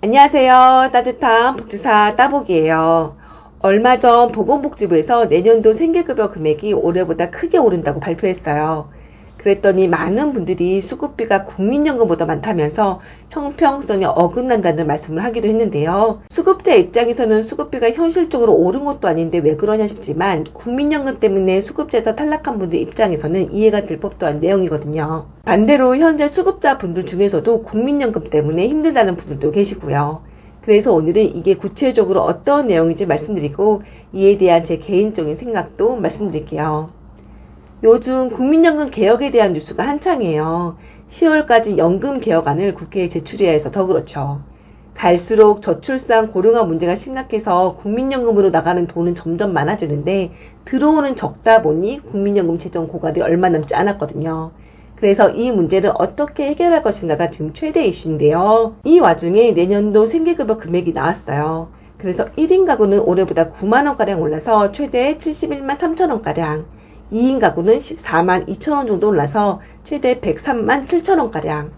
안녕하세요. 따뜻한 복지사 따복이에요. 얼마 전 보건복지부에서 내년도 생계급여 금액이 올해보다 크게 오른다고 발표했어요. 그랬더니 많은 분들이 수급비가 국민연금보다 많다면서 형평성에 어긋난다는 말씀을 하기도 했는데요. 수급자 입장에서는 수급비가 현실적으로 오른 것도 아닌데 왜 그러냐 싶지만 국민연금 때문에 수급자에서 탈락한 분들 입장에서는 이해가 될 법도 한 내용이거든요. 반대로 현재 수급자분들 중에서도 국민연금 때문에 힘들다는 분들도 계시고요. 그래서 오늘은 이게 구체적으로 어떤 내용인지 말씀드리고 이에 대한 제 개인적인 생각도 말씀드릴게요. 요즘 국민연금 개혁에 대한 뉴스가 한창이에요. 10월까지 연금 개혁안을 국회에 제출해야 해서 더 그렇죠. 갈수록 저출산 고령화 문제가 심각해서 국민연금으로 나가는 돈은 점점 많아지는데 들어오는 적다 보니 국민연금 재정 고갈이 얼마 남지 않았거든요. 그래서 이 문제를 어떻게 해결할 것인가가 지금 최대 이슈인데요. 이 와중에 내년도 생계급여 금액이 나왔어요. 그래서 1인 가구는 올해보다 9만원가량 올라서 최대 71만 3천원가량, 2인 가구는 14만 2천원 정도 올라서 최대 103만 7천원가량,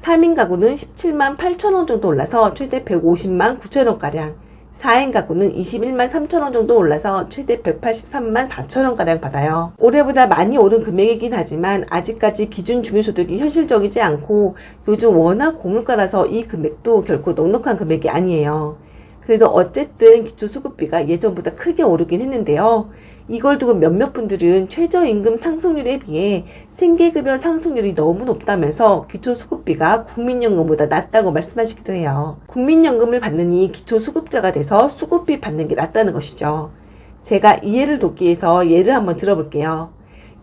3인 가구는 17만 8천원 정도 올라서 최대 150만 9천원가량, 4인 가구는 21만 3천원 정도 올라서 최대 183만 4천원가량 받아요. 올해보다 많이 오른 금액이긴 하지만 아직까지 기준 중위소득이 현실적이지 않고 요즘 워낙 고물가라서 이 금액도 결코 넉넉한 금액이 아니에요. 그래도 어쨌든 기초수급비가 예전보다 크게 오르긴 했는데요. 이걸 두고 몇몇 분들은 최저임금 상승률에 비해 생계급여 상승률이 너무 높다면서 기초수급비가 국민연금보다 낮다고 말씀하시기도 해요. 국민연금을 받느니 기초수급자가 돼서 수급비 받는 게 낫다는 것이죠. 제가 이해를 돕기 위해서 예를 한번 들어볼게요.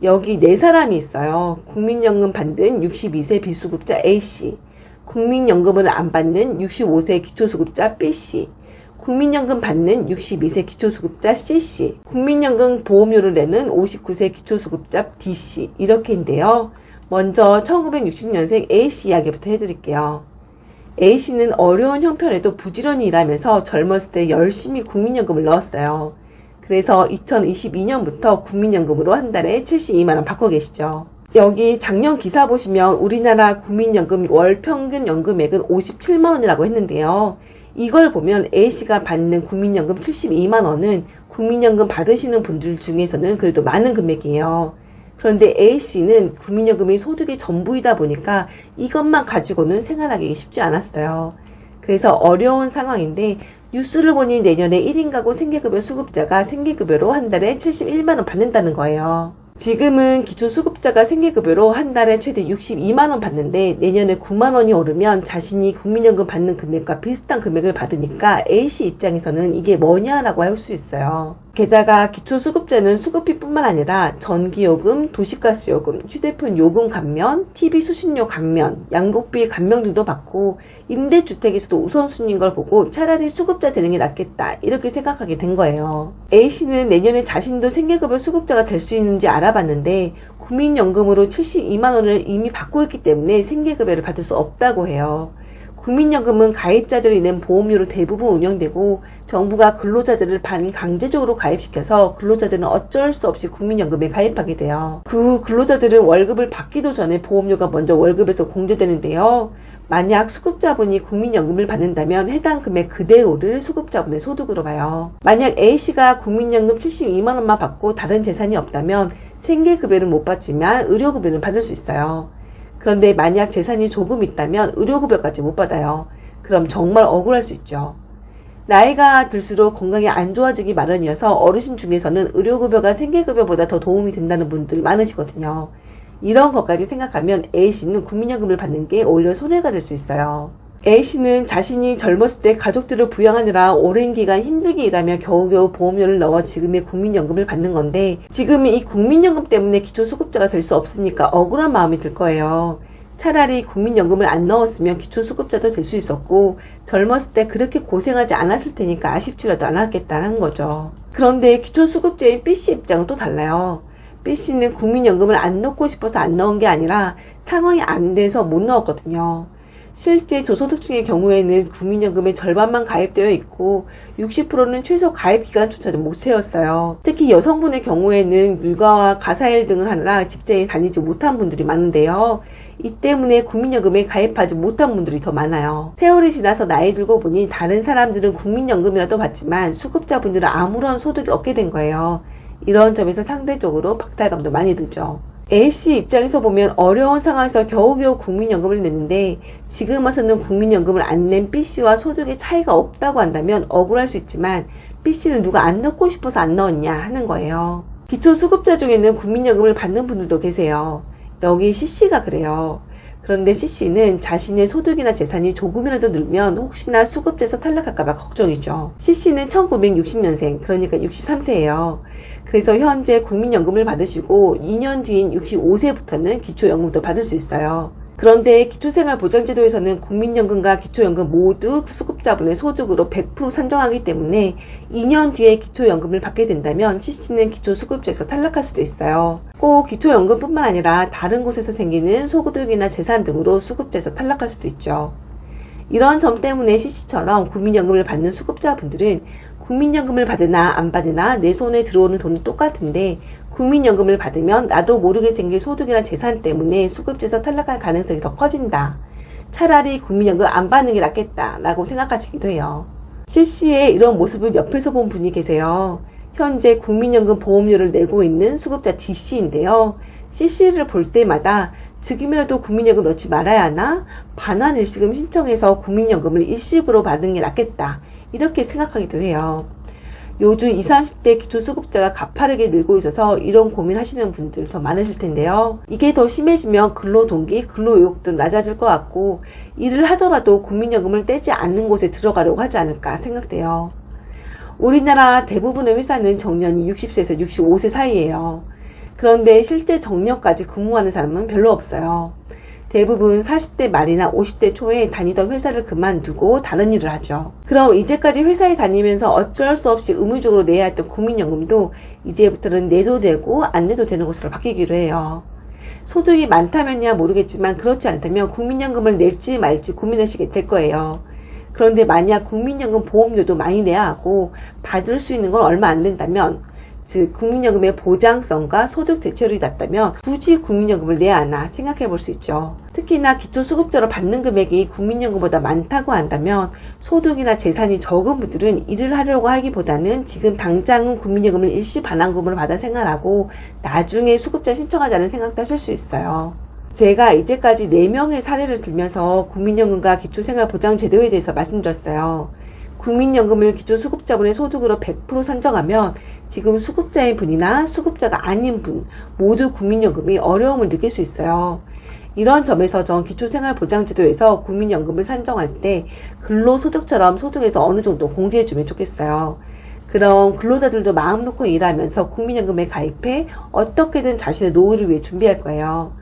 여기 4사람이 있어요. 국민연금 받는 62세 비수급자 A씨, 국민연금을 안 받는 65세 기초수급자 B씨, 국민연금 받는 62세 기초수급자 C씨, 국민연금 보험료를 내는 59세 기초수급자 D씨, 이렇게인데요. 먼저 1960년생 A씨 이야기부터 해드릴게요. A씨는 어려운 형편에도 부지런히 일하면서 젊었을 때 열심히 국민연금을 넣었어요. 그래서 2022년부터 국민연금으로 한 달에 72만원 받고 계시죠. 여기 작년 기사 보시면 우리나라 국민연금 월 평균 연금액은 57만원이라고 했는데요. 이걸 보면 A씨가 받는 국민연금 72만원은 국민연금 받으시는 분들 중에서는 그래도 많은 금액이에요. 그런데 A씨는 국민연금이 소득의 전부이다 보니까 이것만 가지고는 생활하기 쉽지 않았어요. 그래서 어려운 상황인데 뉴스를 보니 내년에 1인 가구 생계급여 수급자가 생계급여로 한 달에 71만원 받는다는 거예요. 지금은 기초수급자가 생계급여로 한 달에 최대 62만원 받는데 내년에 9만원이 오르면 자신이 국민연금 받는 금액과 비슷한 금액을 받으니까 A씨 입장에서는 이게 뭐냐라고 할 수 있어요. 게다가 기초수급자는 수급비뿐만 아니라 전기요금, 도시가스요금, 휴대폰 요금 감면, TV 수신료 감면, 양국비 감면 등도 받고 임대주택에서도 우선순위인 걸 보고 차라리 수급자 되는 게 낫겠다 이렇게 생각하게 된 거예요. A씨는 내년에 자신도 생계급여 수급자가 될 수 있는지 알아봤는데 국민연금으로 72만원을 이미 받고 있기 때문에 생계급여를 받을 수 없다고 해요. 국민연금은 가입자들이 낸 보험료로 대부분 운영되고 정부가 근로자들을 반강제적으로 가입시켜서 근로자들은 어쩔 수 없이 국민연금에 가입하게 돼요. 그 근로자들은 월급을 받기도 전에 보험료가 먼저 월급에서 공제되는데요. 만약 수급자분이 국민연금을 받는다면 해당 금액 그대로를 수급자분의 소득으로 봐요. 만약 A씨가 국민연금 72만원만 받고 다른 재산이 없다면 생계급여는 못 받지만 의료급여는 받을 수 있어요. 그런데 만약 재산이 조금 있다면 의료급여까지 못 받아요. 그럼 정말 억울할 수 있죠. 나이가 들수록 건강이 안 좋아지기 마련이어서 어르신 중에서는 의료급여가 생계급여보다 더 도움이 된다는 분들 많으시거든요. 이런 것까지 생각하면 A씨는 국민연금을 받는 게 오히려 손해가 될 수 있어요. A씨는 자신이 젊었을 때 가족들을 부양하느라 오랜 기간 힘들게 일하며 겨우겨우 보험료를 넣어 지금의 국민연금을 받는 건데 지금 이 국민연금 때문에 기초수급자가 될 수 없으니까 억울한 마음이 들 거예요. 차라리 국민연금을 안 넣었으면 기초수급자도 될 수 있었고 젊었을 때 그렇게 고생하지 않았을 테니까 아쉽지라도 않았겠다는 거죠. 그런데 기초수급자인 B씨 입장은 또 달라요. B씨는 국민연금을 안 넣고 싶어서 안 넣은 게 아니라 상황이 안 돼서 못 넣었거든요. 실제 저소득층의 경우에는 국민연금의 절반만 가입되어 있고 60%는 최소 가입 기간조차도 못 채웠어요. 특히 여성분의 경우에는 육아와 가사일 등을 하느라 직장에 다니지 못한 분들이 많은데요. 이 때문에 국민연금에 가입하지 못한 분들이 더 많아요. 세월이 지나서 나이 들고 보니 다른 사람들은 국민연금이라도 받지만 수급자분들은 아무런 소득이 없게 된 거예요. 이런 점에서 상대적으로 박탈감도 많이 들죠. A씨 입장에서 보면 어려운 상황에서 겨우겨우 국민연금을 냈는데 지금 와서는 국민연금을 안 낸 B씨와 소득의 차이가 없다고 한다면 억울할 수 있지만 B씨는 누가 안 넣고 싶어서 안 넣었냐 하는 거예요. 기초수급자 중에는 국민연금을 받는 분들도 계세요. 여기 C씨가 그래요. 그런데 C씨는 자신의 소득이나 재산이 조금이라도 늘면 혹시나 수급자에서 탈락할까봐 걱정이죠. C씨는 1960년생, 그러니까 63세예요. 그래서 현재 국민연금을 받으시고 2년 뒤인 65세부터는 기초연금도 받을 수 있어요. 그런데 기초생활보장제도에서는 국민연금과 기초연금 모두 수급자분의 소득으로 100% 산정하기 때문에 2년 뒤에 기초연금을 받게 된다면 C씨는 기초수급자에서 탈락할 수도 있어요. 꼭 기초연금뿐만 아니라 다른 곳에서 생기는 소득이나 재산 등으로 수급자에서 탈락할 수도 있죠. 이런 점 때문에 C씨처럼 국민연금을 받는 수급자분들은 국민연금을 받으나 안 받으나 내 손에 들어오는 돈은 똑같은데 국민연금을 받으면 나도 모르게 생길 소득이나 재산 때문에 수급자에서 탈락할 가능성이 더 커진다. 차라리 국민연금 안 받는 게 낫겠다 라고 생각하시기도 해요. C씨의 이런 모습을 옆에서 본 분이 계세요. 현재 국민연금 보험료를 내고 있는 수급자 D씨인데요. C씨를 볼 때마다 지금이라도 국민연금 넣지 말아야 하나? 반환 일시금 신청해서 국민연금을 일시불로 받는 게 낫겠다. 이렇게 생각하기도 해요. 요즘 20, 30대 기초수급자가 가파르게 늘고 있어서 이런 고민하시는 분들 더 많으실 텐데요. 이게 더 심해지면 근로동기, 근로의욕도 낮아질 것 같고 일을 하더라도 국민연금을 떼지 않는 곳에 들어가려고 하지 않을까 생각돼요. 우리나라 대부분의 회사는 정년이 60세에서 65세 사이예요. 그런데 실제 정년까지 근무하는 사람은 별로 없어요. 대부분 40대 말이나 50대 초에 다니던 회사를 그만두고 다른 일을 하죠. 그럼 이제까지 회사에 다니면서 어쩔 수 없이 의무적으로 내야 했던 국민연금도 이제부터는 내도 되고 안 내도 되는 것으로 바뀌기로 해요. 소득이 많다면야 모르겠지만 그렇지 않다면 국민연금을 낼지 말지 고민하시게 될 거예요. 그런데 만약 국민연금 보험료도 많이 내야 하고 받을 수 있는 건 얼마 안 된다면 즉 국민연금의 보장성과 소득 대체율이 낮다면 굳이 국민연금을 내야 하나 생각해 볼 수 있죠. 특히나 기초수급자로 받는 금액이 국민연금보다 많다고 한다면 소득이나 재산이 적은 분들은 일을 하려고 하기보다는 지금 당장은 국민연금을 일시 반환금으로 받아 생활하고 나중에 수급자 신청하자는 생각도 하실 수 있어요. 제가 이제까지 4명의 사례를 들면서 국민연금과 기초생활보장제도에 대해서 말씀드렸어요. 국민연금을 기초수급자분의 소득으로 100% 산정하면 지금 수급자인 분이나 수급자가 아닌 분 모두 국민연금이 어려움을 느낄 수 있어요. 이런 점에서 전 기초생활보장제도에서 국민연금을 산정할 때 근로소득처럼 소득에서 어느 정도 공제해주면 좋겠어요. 그럼 근로자들도 마음 놓고 일하면서 국민연금에 가입해 어떻게든 자신의 노후를 위해 준비할 거예요.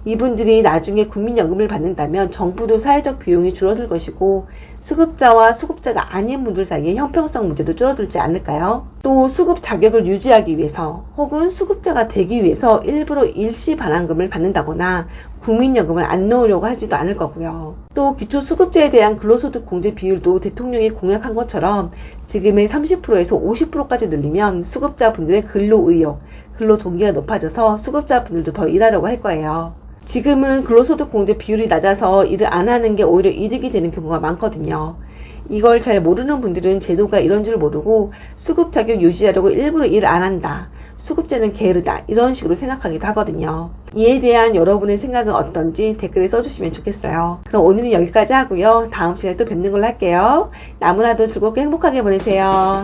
이분들이 나중에 국민연금을 받는다면 정부도 사회적 비용이 줄어들 것이고 수급자와 수급자가 아닌 분들 사이의 형평성 문제도 줄어들지 않을까요? 또 수급 자격을 유지하기 위해서 혹은 수급자가 되기 위해서 일부러 일시 반환금을 받는다거나 국민연금을 안 넣으려고 하지도 않을 거고요. 또 기초수급자에 대한 근로소득 공제 비율도 대통령이 공약한 것처럼 지금의 30%에서 50%까지 늘리면 수급자분들의 근로의욕, 근로동기가 높아져서 수급자분들도 더 일하려고 할 거예요. 지금은 근로소득 공제 비율이 낮아서 일을 안 하는 게 오히려 이득이 되는 경우가 많거든요. 이걸 잘 모르는 분들은 제도가 이런 줄 모르고 수급 자격 유지하려고 일부러 일을 안 한다. 수급자는 게으르다. 이런 식으로 생각하기도 하거든요. 이에 대한 여러분의 생각은 어떤지 댓글에 써주시면 좋겠어요. 그럼 오늘은 여기까지 하고요. 다음 시간에 또 뵙는 걸로 할게요. 나무나도 즐겁게 행복하게 보내세요.